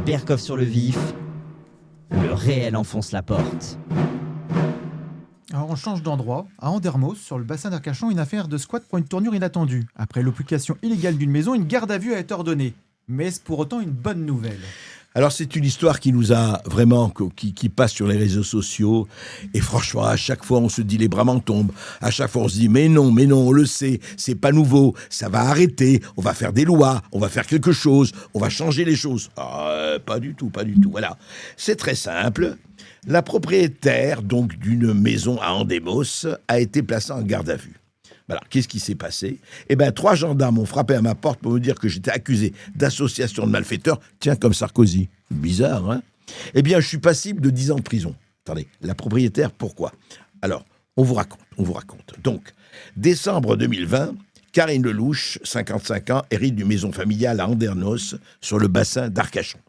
Berkoff sur le vif, le réel enfonce la porte. Alors on change d'endroit. À Andermos, sur le bassin d'Arcachon, une affaire de squat prend une tournure inattendue. Après l'occupation illégale d'une maison, une garde à vue a été ordonnée. Mais est-ce pour autant une bonne nouvelle ? Alors c'est une histoire qui nous a vraiment, qui passe sur les réseaux sociaux, et franchement à chaque fois on se dit les bras m'en tombent, à chaque fois on se dit mais non, on le sait, c'est pas nouveau, ça va arrêter, on va faire des lois, on va faire quelque chose, on va changer les choses. Pas du tout, voilà. C'est très simple, la propriétaire donc d'une maison à Andemos a été placée en garde à vue. Alors, qu'est-ce qui s'est passé ? 3 gendarmes ont frappé à ma porte pour me dire que j'étais accusé d'association de malfaiteurs. Tiens, comme Sarkozy. Bizarre, hein ? Je suis passible de 10 ans de prison. Attendez, la propriétaire, pourquoi ? Alors, on vous raconte. Donc, décembre 2020, Karine Lelouch, 55 ans, hérite d'une maison familiale à Andernos, sur le bassin d'Arcachon.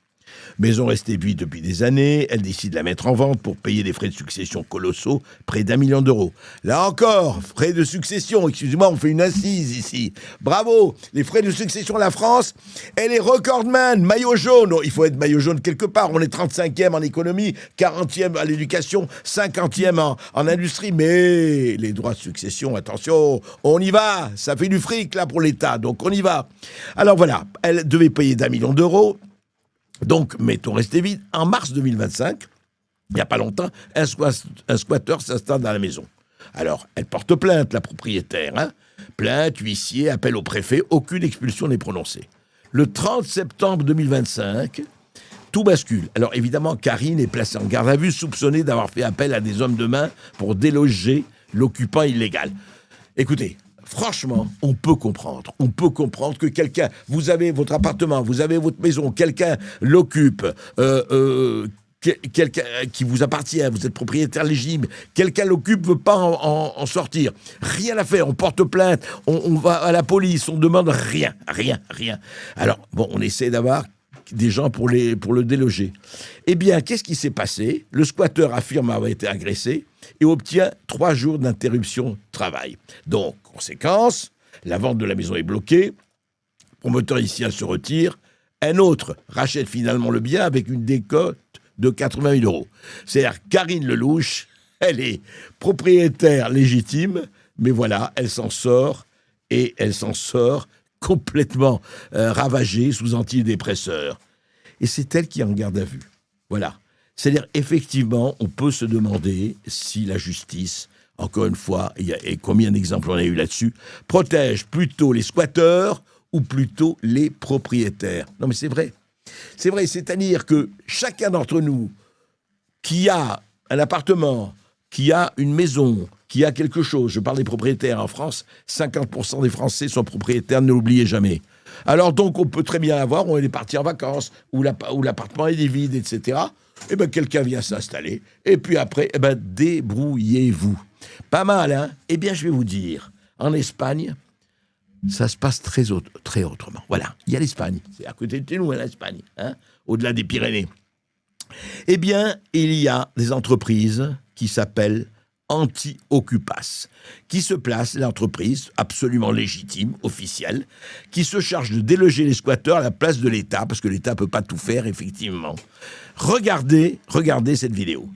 Maison restée vide depuis des années, elle décide de la mettre en vente pour payer des frais de succession colossaux, près d'1 million d'euros. Là encore, frais de succession, excusez-moi, on fait une assise ici. Bravo, les frais de succession, la France, elle est recordman, maillot jaune. Il faut être maillot jaune quelque part, on est 35e en économie, 40e à l'éducation, 50e en industrie. Mais les droits de succession, attention, on y va, ça fait du fric là pour l'État, donc on y va. Alors voilà, elle devait payer d'1 million d'euros. Donc, mettons resté vide. En mars 2025, il n'y a pas longtemps, un squatteur s'installe dans la maison. Alors, elle porte plainte, la propriétaire. Plainte, huissier, appel au préfet, aucune expulsion n'est prononcée. Le 30 septembre 2025, tout bascule. Alors, évidemment, Karine est placée en garde à vue, soupçonnée d'avoir fait appel à des hommes de main pour déloger l'occupant illégal. Écoutez, franchement, on peut comprendre que quelqu'un, vous avez votre appartement, vous avez votre maison, quelqu'un l'occupe, quelqu'un qui vous appartient, vous êtes propriétaire légitime, quelqu'un l'occupe, veut pas en sortir. Rien à faire, on porte plainte, on va à la police, on demande rien. Alors, bon, on essaie d'avoir des gens pour le déloger. Eh bien, qu'est-ce qui s'est passé ? Le squatteur affirme avoir été agressé et obtient 3 jours d'interruption de travail. Donc, conséquence, la vente de la maison est bloquée, le promoteur initial se retire, un autre rachète finalement le bien avec une décote de 80 000 euros. C'est-à-dire Karine Lelouch, elle est propriétaire légitime, mais voilà, elle s'en sort complètement ravagée sous antidépresseurs. Et c'est elle qui est en garde à vue. Voilà. C'est-à-dire, effectivement, on peut se demander si la justice, encore une fois, et combien d'exemples on a eu là-dessus, protège plutôt les squatteurs ou plutôt les propriétaires. Non, mais c'est vrai. C'est vrai, c'est-à-dire que chacun d'entre nous qui a un appartement, qui a une maison, qui a quelque chose, je parle des propriétaires en France, 50% des Français sont propriétaires, ne l'oubliez jamais. Alors donc, on peut très bien avoir, on est parti en vacances, ou l'appartement est vide, etc., quelqu'un vient s'installer, et puis après, débrouillez-vous. Pas mal, hein ? Eh bien, je vais vous dire, en Espagne, ça se passe très autrement. Voilà, il y a l'Espagne, c'est à côté de nous, l'Espagne, au-delà des Pyrénées. Eh bien, il y a des entreprises qui s'appellent Anti-Occupas, qui se place, l'entreprise absolument légitime, officielle, qui se charge de déloger les squatteurs à la place de l'État, parce que l'État ne peut pas tout faire, effectivement. Regardez cette vidéo.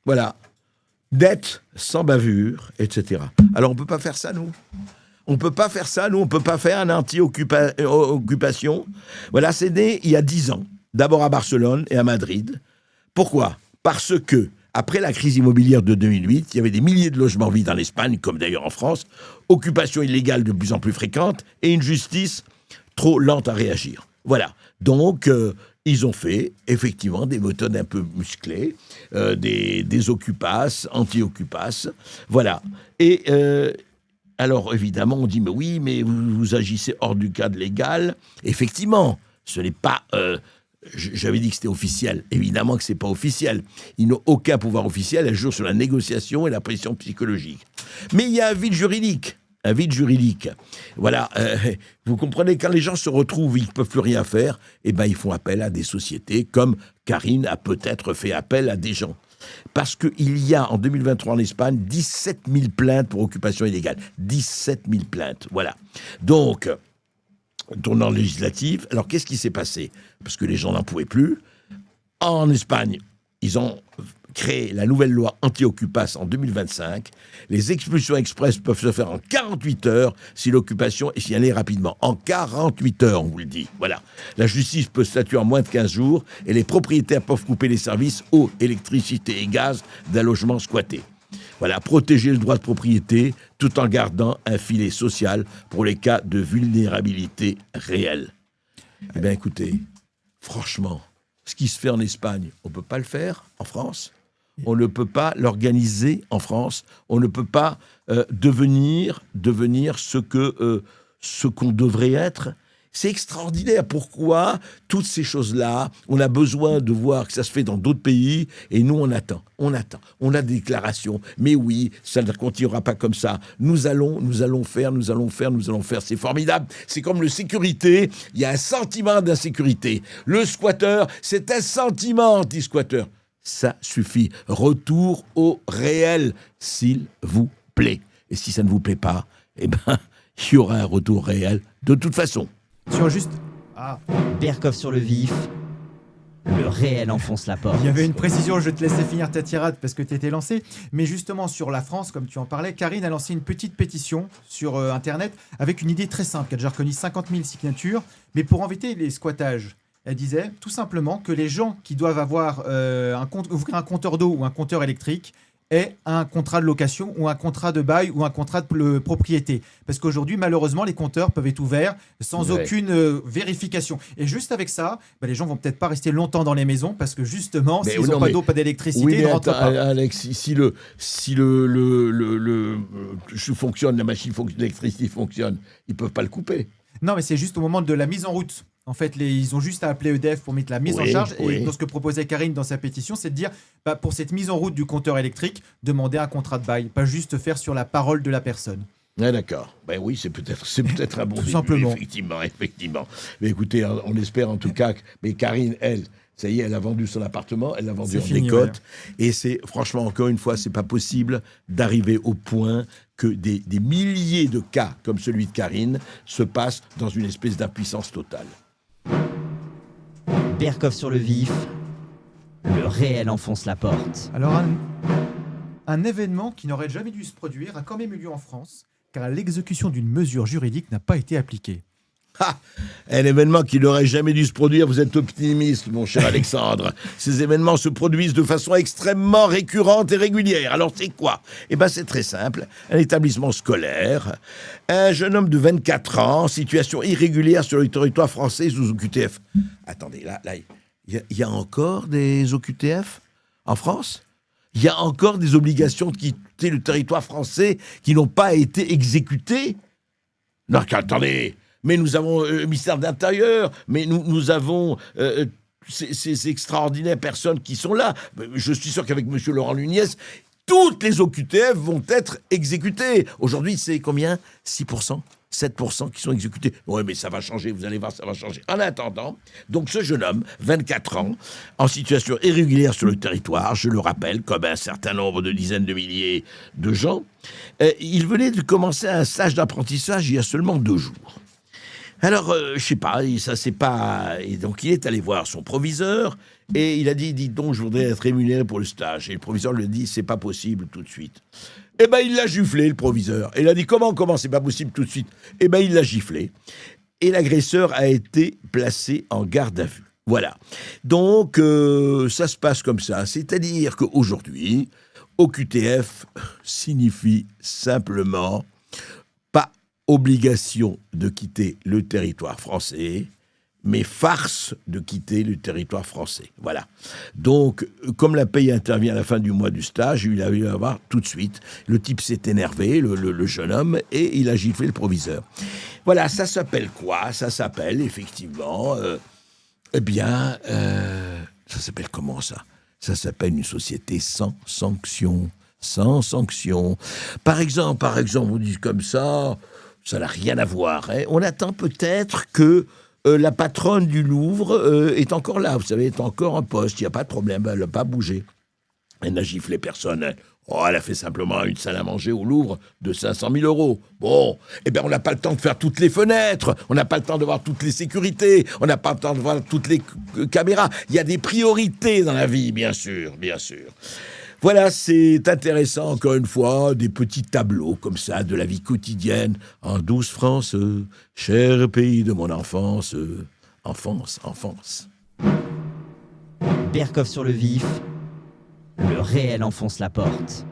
Voilà. Dette sans bavure, etc. Alors, on ne peut pas faire ça, nous. On ne peut pas faire un anti-occupation. Voilà, c'est né il y a 10 ans, d'abord à Barcelone et à Madrid. Pourquoi ? Parce que, après la crise immobilière de 2008, il y avait des milliers de logements vides en Espagne, comme d'ailleurs en France, occupation illégale de plus en plus fréquente, et une justice trop lente à réagir. Voilà. Donc, ils ont fait, effectivement, des méthodes un peu musclées, des occupas, anti-occupas, voilà. Et alors, évidemment, on dit, mais oui, mais vous agissez hors du cadre légal. Effectivement, ce n'est pas... j'avais dit que c'était officiel. Évidemment que ce n'est pas officiel. Ils n'ont aucun pouvoir officiel, elles jouent sur la négociation et la pression psychologique. Mais il y a un vide juridique. un vide juridique. Voilà, vous comprenez, quand les gens se retrouvent, ils ne peuvent plus rien faire, eh ben, ils font appel à des sociétés, comme Karine a peut-être fait appel à des gens. Parce qu'il y a, en 2023 en Espagne, 17 000 plaintes pour occupation illégale. 17 000 plaintes, voilà. Donc, tournant législative, alors qu'est-ce qui s'est passé? Parce que les gens n'en pouvaient plus. En Espagne, ils ont créé la nouvelle loi anti-occupation en 2025. Les expulsions express peuvent se faire en 48 heures si l'occupation est signalée rapidement. En 48 heures, on vous le dit. Voilà. La justice peut statuer en moins de 15 jours et les propriétaires peuvent couper les services eau, électricité et gaz d'un logement squatté. Voilà, protéger le droit de propriété tout en gardant un filet social pour les cas de vulnérabilité réelle. Eh bien, écoutez, franchement, ce qui se fait en Espagne, on ne peut pas le faire en France. On ne peut pas l'organiser en France. On ne peut pas devenir ce qu'on devrait être. C'est extraordinaire. Pourquoi toutes ces choses-là, on a besoin de voir que ça se fait dans d'autres pays et nous, on attend. On a des déclarations. Mais oui, ça ne continuera pas comme ça. Nous allons faire. C'est formidable. C'est comme le sécurité. Il y a un sentiment d'insécurité. Le squatteur, c'est un sentiment anti-squatteur. Ça suffit. Retour au réel, s'il vous plaît. Et si ça ne vous plaît pas, eh ben, il y aura un retour réel de toute façon. Sur juste... Berkoff sur le vif. Le réel enfonce la porte. Il y avait une précision, je te laissais finir ta tirade parce que tu étais lancé. Mais justement, sur la France, comme tu en parlais, Karine a lancé une petite pétition sur Internet avec une idée très simple, qui a déjà recueilli 50 000 signatures. Mais pour éviter les squattages, elle disait tout simplement que les gens qui doivent avoir ouvrir un compteur d'eau ou un compteur électrique aient un contrat de location ou un contrat de bail ou un contrat de propriété. Parce qu'aujourd'hui, malheureusement, les compteurs peuvent être ouverts sans aucune vérification. Et juste avec ça, les gens vont peut-être pas rester longtemps dans les maisons parce que justement, s'ils n'ont pas d'eau, pas d'électricité, ils ne rentrent pas. Alex, si fonctionne, la machine l'électricité fonctionne, ils peuvent pas le couper. Non, mais c'est juste au moment de la mise en route. En fait, ils ont juste à appeler EDF pour mettre la mise en charge. Et ce que proposait Karine dans sa pétition, c'est de dire, pour cette mise en route du compteur électrique, demander un contrat de bail, pas juste faire sur la parole de la personne. Ah, d'accord. Ben oui, c'est peut-être un bon Tout début, simplement. Effectivement. Mais écoutez, on espère en tout cas mais Karine, elle, ça y est, elle a vendu son appartement, elle l'a vendu en décote. Ouais. Et c'est, franchement, encore une fois, c'est pas possible d'arriver au point que des milliers de cas comme celui de Karine se passent dans une espèce d'impuissance totale. Berkoff sur le vif. Le réel enfonce la porte. Alors, un événement qui n'aurait jamais dû se produire a quand même eu lieu en France, car l'exécution d'une mesure juridique n'a pas été appliquée. Un événement qui n'aurait jamais dû se produire, vous êtes optimiste, mon cher Alexandre. Ces événements se produisent de façon extrêmement récurrente et régulière. Alors c'est quoi? Eh bien c'est très simple. Un établissement scolaire, un jeune homme de 24 ans, situation irrégulière sur le territoire français sous OQTF. Attendez, là, il y a encore des OQTF en France? Il y a encore des obligations de quitter le territoire français qui n'ont pas été exécutées? Non, attendez. Mais nous avons le ministère de l'Intérieur, mais nous avons ces extraordinaires personnes qui sont là. Je suis sûr qu'avec M. Laurent Nunez, toutes les OQTF vont être exécutées. Aujourd'hui, c'est combien? 6%, 7% qui sont exécutés. Oui, mais ça va changer, vous allez voir, ça va changer. En attendant, donc ce jeune homme, 24 ans, en situation irrégulière sur le territoire, je le rappelle, comme un certain nombre de dizaines de milliers de gens, il venait de commencer un stage d'apprentissage il y a seulement 2 jours. Alors, je sais pas, ça c'est pas... Et donc, il est allé voir son proviseur et il a dit, dites donc, je voudrais être rémunéré pour le stage. Et le proviseur lui a dit, c'est pas possible tout de suite. Eh ben, il l'a giflé, le proviseur. Et il a dit, comment c'est pas possible tout de suite? Eh ben, il l'a giflé. Et l'agresseur a été placé en garde à vue. Voilà. Donc, ça se passe comme ça. C'est-à-dire qu'aujourd'hui, OQTF signifie simplement obligation de quitter le territoire français, mais farce de quitter le territoire français. Voilà. Donc, comme la paye intervient à la fin du mois du stage, il a eu à voir tout de suite. Le type s'est énervé, le jeune homme, et il a giflé le proviseur. Voilà, ça s'appelle quoi? Ça s'appelle, effectivement, ça s'appelle comment ça? Ça s'appelle une société sans sanction. sans sanction. Par exemple, vous dites comme ça n'a rien à voir. Hein. On attend peut-être que la patronne du Louvre est encore là, vous savez, est encore en poste, il n'y a pas de problème, elle n'a pas bougé. Elle n'a giflé personne. Elle a fait simplement une salle à manger au Louvre de 500 000 €. Bon, on n'a pas le temps de faire toutes les fenêtres, on n'a pas le temps de voir toutes les sécurités, on n'a pas le temps de voir toutes les caméras. Il y a des priorités dans la vie, bien sûr, bien sûr. Voilà, c'est intéressant, encore une fois, des petits tableaux comme ça de la vie quotidienne en douce France, cher pays de mon enfance, enfance. Berkoff sur le vif, le réel enfonce la porte.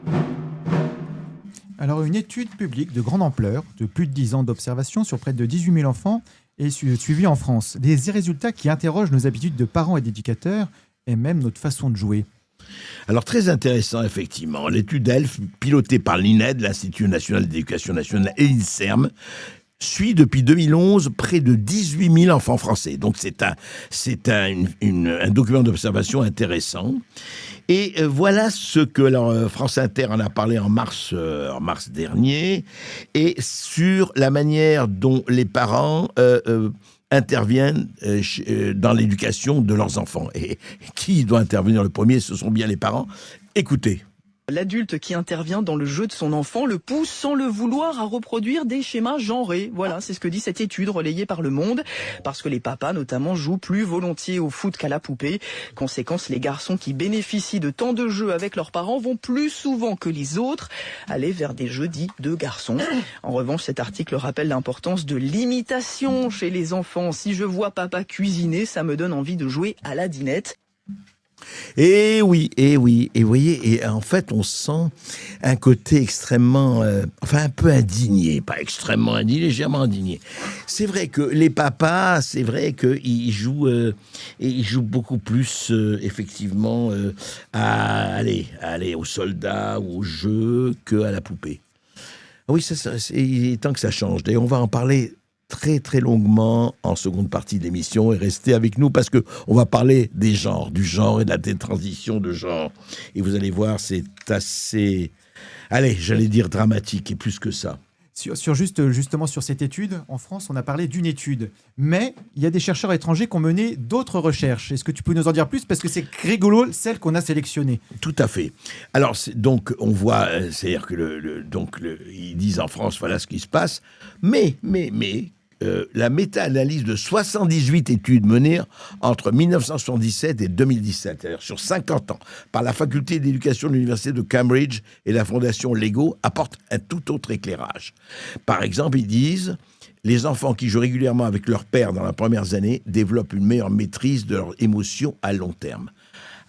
Alors, une étude publique de grande ampleur, de plus de 10 ans d'observation sur près de 18 000 enfants, est suivie en France. Des résultats qui interrogent nos habitudes de parents et d'éducateurs, et même notre façon de jouer. Alors, très intéressant, effectivement. L'étude ELF, pilotée par l'INED, l'Institut national d'éducation nationale, et l'INSERM, suit depuis 2011 près de 18 000 enfants français. Donc, c'est un document d'observation intéressant. Et voilà ce que France Inter en a parlé en mars dernier, et sur la manière dont les parents interviennent dans l'éducation de leurs enfants. Et qui doit intervenir le premier? Ce sont bien les parents. Écoutez. L'adulte qui intervient dans le jeu de son enfant le pousse sans le vouloir à reproduire des schémas genrés. Voilà, c'est ce que dit cette étude relayée par Le Monde. Parce que les papas, notamment, jouent plus volontiers au foot qu'à la poupée. Conséquence, les garçons qui bénéficient de tant de jeux avec leurs parents vont plus souvent que les autres aller vers des jeux dits de garçons. En revanche, cet article rappelle l'importance de l'imitation chez les enfants. Si je vois papa cuisiner, ça me donne envie de jouer à la dinette. Et oui, et voyez, et en fait, on sent un côté extrêmement, un peu indigné, pas extrêmement indigné, légèrement indigné. C'est vrai que les papas, ils jouent beaucoup plus, effectivement, à aller aux soldats ou aux jeux qu'à la poupée. Oui, il est temps que ça change. D'ailleurs, on va en parler très très longuement en seconde partie de l'émission, et restez avec nous parce que on va parler du genre et de la transition de genre. Et vous allez voir, c'est assez, j'allais dire dramatique, et plus que ça. Justement sur cette étude, en France, on a parlé d'une étude, mais il y a des chercheurs étrangers qui ont mené d'autres recherches. Est-ce que tu peux nous en dire plus? Parce que c'est rigolo, celle qu'on a sélectionnée. Tout à fait. Alors, donc, on voit, c'est-à-dire que ils disent en France, voilà ce qui se passe, mais la méta-analyse de 78 études menées entre 1977 et 2017, c'est-à-dire sur 50 ans, par la faculté d'éducation de l'université de Cambridge et la fondation Lego, apporte un tout autre éclairage. Par exemple, ils disent « Les enfants qui jouent régulièrement avec leur père dans les premières années développent une meilleure maîtrise de leurs émotions à long terme. »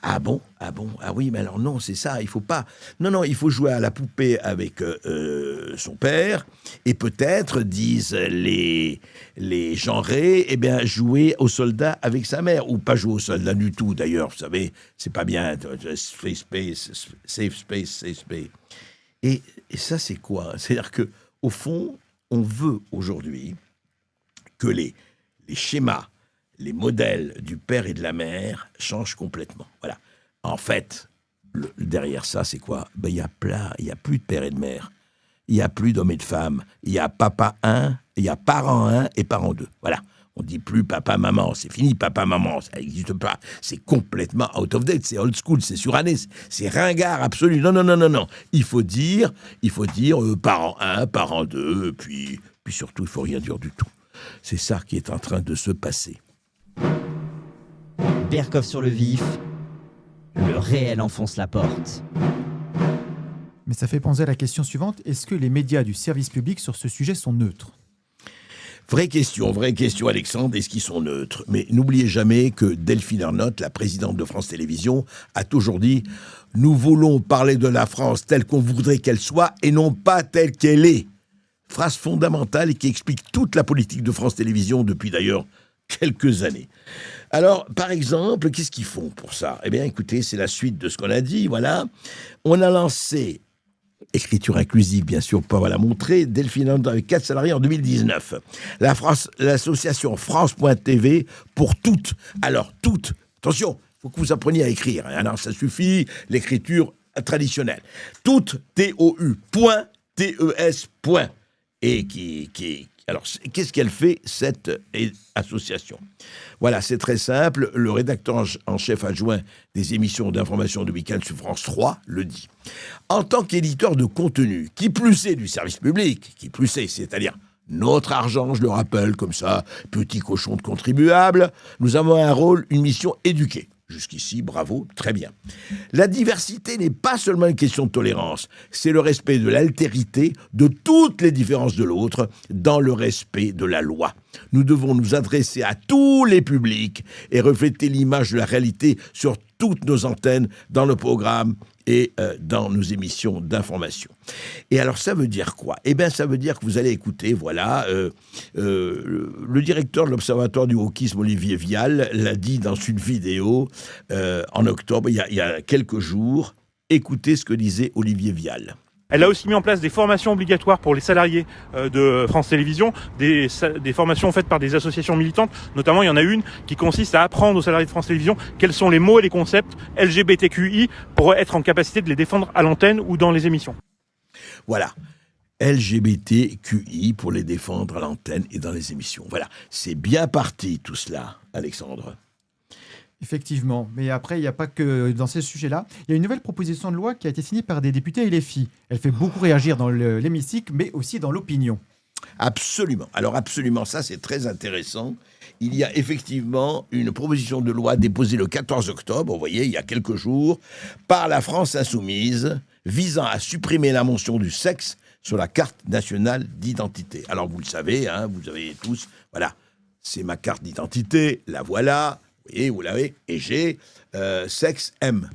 Ah bon? Ah oui, mais alors non, c'est ça, il faut pas... Non, il faut jouer à la poupée avec son père, et peut-être, disent les genrés, jouer au soldat avec sa mère, ou pas jouer au soldat du tout, d'ailleurs, vous savez, c'est pas bien, safe space. Et ça, c'est quoi? C'est-à-dire que, au fond, on veut aujourd'hui que les schémas, les modèles du père et de la mère changent complètement. Voilà. En fait, derrière ça, c'est quoi? Il y a plus de père et de mère. Il n'y a plus d'hommes et de femmes. Il y a papa 1, il y a parent 1 et parent 2. Voilà. On dit plus papa, maman. C'est fini, papa, maman. Ça n'existe pas. C'est complètement out of date. C'est old school. C'est suranné. C'est ringard absolu. Non. Il faut dire parent 1, parent 2. Puis surtout, il ne faut rien dire du tout. C'est ça qui est en train de se passer. Berkoff sur le vif, le réel enfonce la porte. Mais ça fait penser à la question suivante, est-ce que les médias du service public sur ce sujet sont neutres? Vraie question, Alexandre, est-ce qu'ils sont neutres? Mais n'oubliez jamais que Delphine Ernotte, la présidente de France Télévisions, a toujours dit « Nous voulons parler de la France telle qu'on voudrait qu'elle soit et non pas telle qu'elle est ». Phrase fondamentale et qui explique toute la politique de France Télévisions depuis d'ailleurs quelques années. Alors, par exemple, qu'est-ce qu'ils font pour ça? Eh bien, écoutez, c'est la suite de ce qu'on a dit, voilà. On a lancé, écriture inclusive, bien sûr, pour la montrer, Delphine Ernotte avec 4 salariés en 2019. L'association France.tv pour toutes. Alors, toutes, attention, il faut que vous appreniez à écrire. Alors, ça suffit, l'écriture, traditionnelle. Toutes, T-O-U, point, T-E-S, point. Et alors, qu'est-ce qu'elle fait, cette association? Voilà, c'est très simple. Le rédacteur en chef adjoint des émissions d'information du week-end sur France 3 le dit. En tant qu'éditeur de contenu, qui plus est du service public, qui plus est, c'est-à-dire notre argent, je le rappelle, comme ça, petit cochon de contribuable, nous avons un rôle, une mission éduquée. Jusqu'ici, bravo, très bien. La diversité n'est pas seulement une question de tolérance, c'est le respect de l'altérité, de toutes les différences de l'autre, dans le respect de la loi. Nous devons nous adresser à tous les publics et refléter l'image de la réalité sur toutes nos antennes, dans nos programmes et dans nos émissions d'information. Et alors, ça veut dire quoi? Eh bien, ça veut dire que vous allez écouter, voilà, le directeur de l'Observatoire du wokisme, Olivier Vial, l'a dit dans une vidéo en octobre, il y a quelques jours. Écoutez ce que disait Olivier Vial. Elle a aussi mis en place des formations obligatoires pour les salariés de France Télévisions, des formations faites par des associations militantes. Notamment, il y en a une qui consiste à apprendre aux salariés de France Télévisions quels sont les mots et les concepts LGBTQI pour être en capacité de les défendre à l'antenne ou dans les émissions. Voilà. LGBTQI pour les défendre à l'antenne et dans les émissions. Voilà. C'est bien parti tout cela, Alexandre. Effectivement, mais après, il n'y a pas que dans ces sujets-là. Il y a une nouvelle proposition de loi qui a été signée par des députés LFI. Elle fait beaucoup réagir dans l'hémicycle, mais aussi dans l'opinion. Absolument. Alors absolument, ça c'est très intéressant. Il y a effectivement une proposition de loi déposée le 14 octobre, vous voyez, il y a quelques jours, par la France Insoumise, visant à supprimer la mention du sexe sur la carte nationale d'identité. Alors vous le savez, hein, vous avez tous, voilà, c'est ma carte d'identité, la voilà. Et vous l'avez, et j'ai sexe M.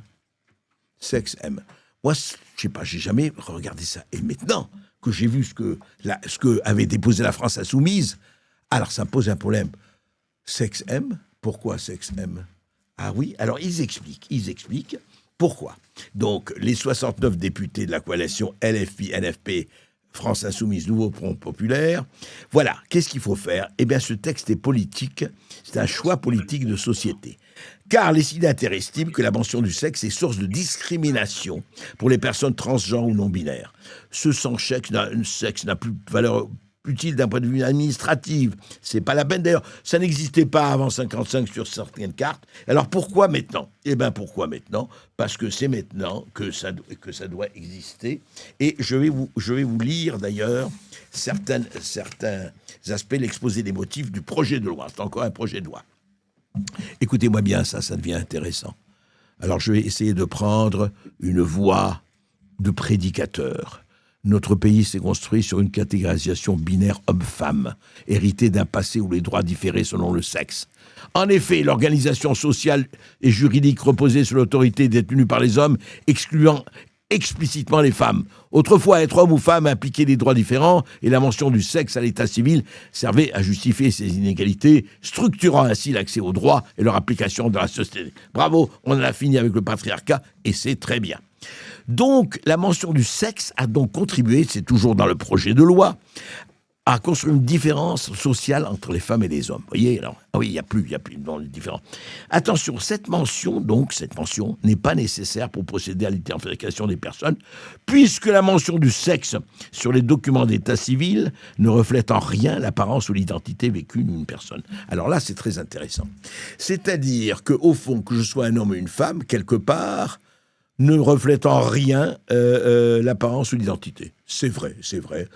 Sexe M. Moi, je sais pas, j'ai jamais regardé ça. Et maintenant que j'ai vu ce que avait déposé la France Insoumise, alors ça me pose un problème. Sexe M? Pourquoi sexe M? Ah oui, alors ils expliquent pourquoi. Donc, les 69 députés de la coalition LFI, NFP, France Insoumise, Nouveau Front Populaire. Voilà, qu'est-ce qu'il faut faire? Eh bien, ce texte est politique, c'est un choix politique de société. Car les signataires estiment que la mention du sexe est source de discrimination pour les personnes transgenres ou non-binaires. Ce sexe n'a plus de valeur utile d'un point de vue administratif. C'est pas la peine. D'ailleurs, ça n'existait pas avant 55 sur certaines cartes. Alors pourquoi maintenant? Eh bien, pourquoi maintenant? Parce que c'est maintenant que ça doit exister. Et je vais vous lire d'ailleurs certains aspects, l'exposé des motifs du projet de loi. C'est encore un projet de loi. Écoutez-moi bien, ça devient intéressant. Alors je vais essayer de prendre une voix de prédicateur. Notre pays s'est construit sur une catégorisation binaire homme-femme, héritée d'un passé où les droits différaient selon le sexe. En effet, l'organisation sociale et juridique reposait sur l'autorité détenue par les hommes, excluant explicitement les femmes. Autrefois, être homme ou femme impliquait des droits différents et la mention du sexe à l'état civil servait à justifier ces inégalités, structurant ainsi l'accès aux droits et leur application dans la société. Bravo, on en a fini avec le patriarcat et c'est très bien. Donc, la mention du sexe a donc contribué, c'est toujours dans le projet de loi, à construire une différence sociale entre les femmes et les hommes. Vous voyez, alors, ah oui, il n'y a plus de différence. Attention, cette mention n'est pas nécessaire pour procéder à l'identification des personnes, puisque la mention du sexe sur les documents d'état civil ne reflète en rien l'apparence ou l'identité vécue d'une personne. Alors là, c'est très intéressant. C'est-à-dire qu'au fond, que je sois un homme ou une femme, quelque part, ne reflète en rien l'apparence ou l'identité. C'est vrai. C'est vrai,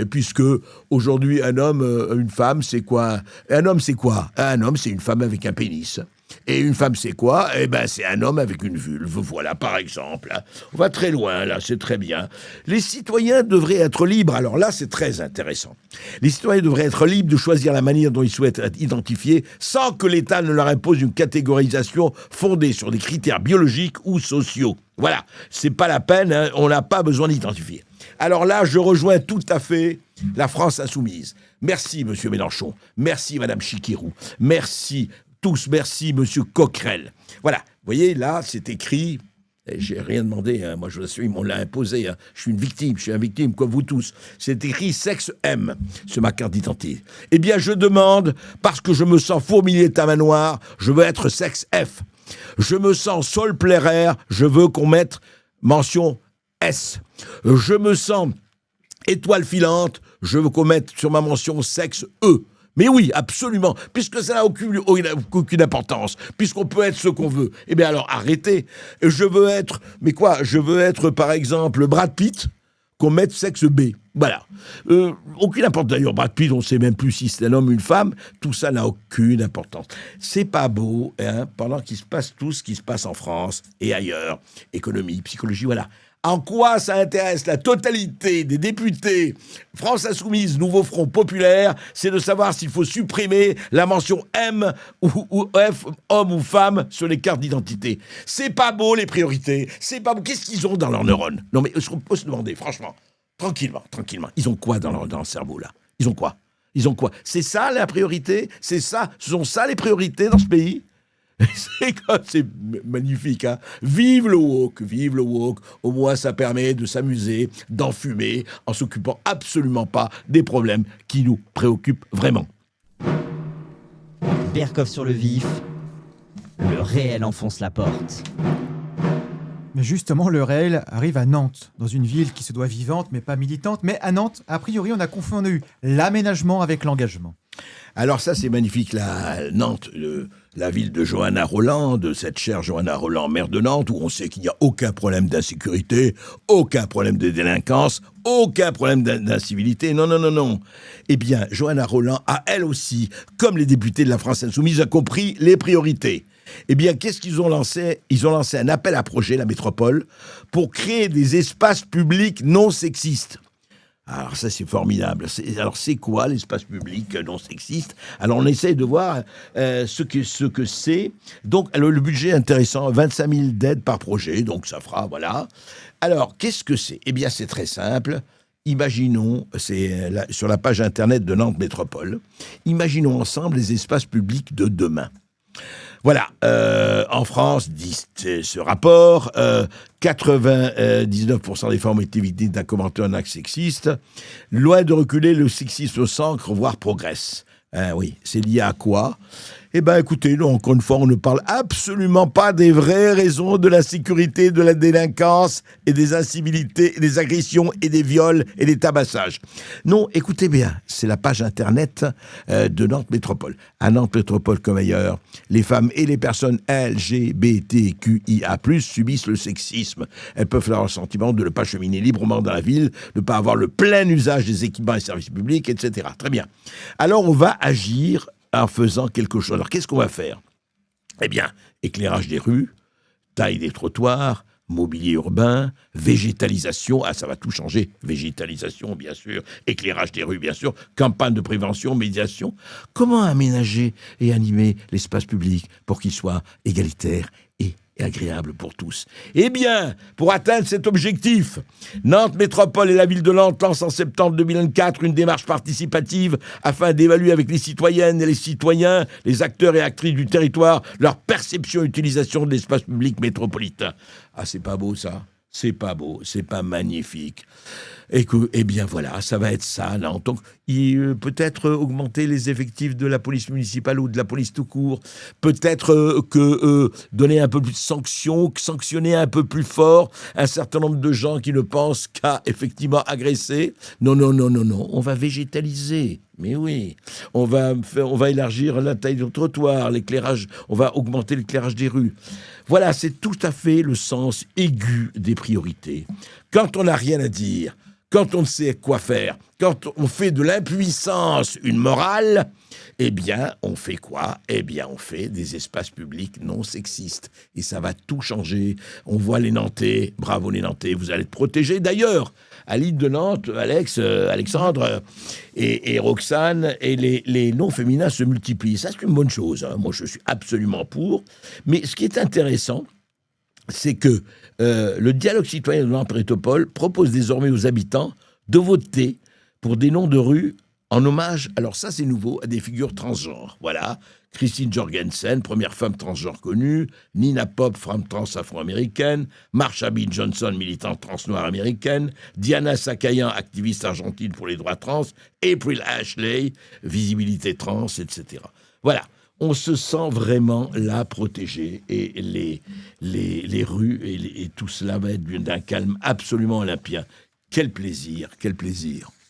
puisque aujourd'hui, un homme, une femme, c'est quoi? Un homme, c'est quoi? Un homme, c'est une femme avec un pénis. Et une femme, c'est quoi? Eh ben, c'est un homme avec une vulve. Voilà, par exemple. On va très loin, là, c'est très bien. Les citoyens devraient être libres. Alors là, c'est très intéressant. Les citoyens devraient être libres de choisir la manière dont ils souhaitent être identifiés sans que l'État ne leur impose une catégorisation fondée sur des critères biologiques ou sociaux. Voilà, c'est pas la peine, hein, on n'a pas besoin d'identifier. Alors là, je rejoins tout à fait la France Insoumise. Merci, monsieur Mélenchon. Merci, madame Chikirou. Merci tous, merci, monsieur Coquerel. Voilà, vous voyez, là, c'est écrit, et j'ai rien demandé, hein, moi je vous assure, on l'a imposé, hein. Je suis une victime, comme vous tous. C'est écrit sexe M sur ma carte d'identité. Eh bien, je demande, parce que je me sens fourmilier de tamanoir, je veux être sexe F. Je me sens sol plaire, je veux qu'on mette mention S. Je me sens étoile filante, je veux qu'on mette sur ma mention sexe E. Mais oui, absolument, puisque ça n'a aucune importance, puisqu'on peut être ce qu'on veut. Eh bien alors, arrêtez. Je veux être, par exemple, Brad Pitt, qu'on mette sexe B. Voilà. Aucune importance. D'ailleurs, Brad Pitt, on ne sait même plus si c'est un homme ou une femme. Tout ça n'a aucune importance. C'est pas beau, hein, pendant qu'il se passe tout ce qui se passe en France et ailleurs. Économie, psychologie, voilà. En quoi ça intéresse la totalité des députés France Insoumise, Nouveau Front Populaire, c'est de savoir s'il faut supprimer la mention M ou F, homme ou femme, sur les cartes d'identité. C'est pas beau, les priorités. C'est pas beau. Qu'est-ce qu'ils ont dans leurs neurones? Non, mais on peut se demander, franchement, tranquillement. Ils ont quoi dans leur cerveau, là? Ils ont quoi? C'est ça, la priorité? Ce sont ça, les priorités dans ce pays? C'est magnifique, hein. Vive le woke. Au moins, ça permet de s'amuser, d'enfumer, en s'occupant absolument pas des problèmes qui nous préoccupent vraiment. Berkoff sur le vif, le réel enfonce la porte. Mais justement, le réel arrive à Nantes, dans une ville qui se doit vivante mais pas militante. Mais à Nantes, a priori, on a confondu l'aménagement avec l'engagement. Alors ça, c'est magnifique, Nantes, la ville de Johanna Rolland, de cette chère Johanna Rolland, maire de Nantes, où on sait qu'il n'y a aucun problème d'insécurité, aucun problème de délinquance, aucun problème d'incivilité. Non. Eh bien, Johanna Rolland a, elle aussi, comme les députés de la France Insoumise, a compris les priorités. Eh bien, qu'est-ce qu'ils ont lancé? Ils ont lancé un appel à projet, la métropole, pour créer des espaces publics non sexistes. Alors ça, c'est formidable. Alors c'est quoi l'espace public non sexiste? Alors on essaye de voir ce que c'est. Donc le budget est intéressant, 25 000 d'aides par projet, donc ça fera, voilà. Alors qu'est-ce que c'est? Eh bien c'est très simple. Imaginons, sur la page internet de Nantes Métropole, imaginons ensemble les espaces publics de demain. Voilà, en France, dit ce rapport, 99% des femmes ont été victimes d'un commentaire d'un acte sexiste. Loin de reculer, le sexisme s'ancre, voire progresse. Oui, c'est lié à quoi? Eh bien, écoutez, nous, encore une fois, on ne parle absolument pas des vraies raisons de l'insécurité, de la délinquance et des incivilités, des agressions et des viols et des tabassages. Non, écoutez bien, c'est la page internet de Nantes Métropole. À Nantes Métropole comme ailleurs, les femmes et les personnes LGBTQIA+, subissent le sexisme. Elles peuvent avoir le sentiment de ne pas cheminer librement dans la ville, de ne pas avoir le plein usage des équipements et services publics, etc. Très bien. Alors, on va agir en faisant quelque chose. Alors, qu'est-ce qu'on va faire? Eh bien, éclairage des rues, taille des trottoirs, mobilier urbain, végétalisation, ça va tout changer, végétalisation, bien sûr, éclairage des rues, bien sûr, campagne de prévention, médiation. Comment aménager et animer l'espace public pour qu'il soit égalitaire et agréable pour tous? Eh bien, pour atteindre cet objectif, Nantes Métropole et la ville de Nantes lancent en septembre 2024 une démarche participative afin d'évaluer avec les citoyennes et les citoyens, les acteurs et actrices du territoire, leur perception et utilisation de l'espace public métropolitain. Ah, c'est pas beau ça? C'est pas beau, c'est pas magnifique. Eh bien voilà, ça va être ça, Nantes. Donc, peut-être augmenter les effectifs de la police municipale ou de la police tout court. Peut-être donner un peu plus de sanctions, sanctionner un peu plus fort un certain nombre de gens qui ne pensent qu'à effectivement agresser. Non. On va végétaliser. Mais oui, on va élargir la taille du trottoir, l'éclairage, on va augmenter l'éclairage des rues. Voilà, c'est tout à fait le sens aigu des priorités. Quand on n'a rien à dire, quand on ne sait quoi faire, quand on fait de l'impuissance une morale, eh bien, on fait quoi? Eh bien, on fait des espaces publics non sexistes. Et ça va tout changer. On voit les Nantais, bravo les Nantais, vous allez être protégés. D'ailleurs, à l'île de Nantes, Alexandre et Roxane, et les noms féminins se multiplient. Ça, c'est une bonne chose, hein. Moi, je suis absolument pour. Mais ce qui est intéressant, c'est que le dialogue citoyen de Nantes Métropole propose désormais aux habitants de voter pour des noms de rues en hommage, alors ça c'est nouveau, à des figures transgenres. Voilà, Christine Jorgensen, première femme transgenre connue, Nina Pop, femme trans afro-américaine, Marsha B. Johnson, militante trans-noire américaine, Diana Sakayan, activiste argentine pour les droits trans, April Ashley, visibilité trans, etc. Voilà. on se sent vraiment là protégé. Et les rues et tout cela va être d'un calme absolument olympien. Quel plaisir, quel plaisir.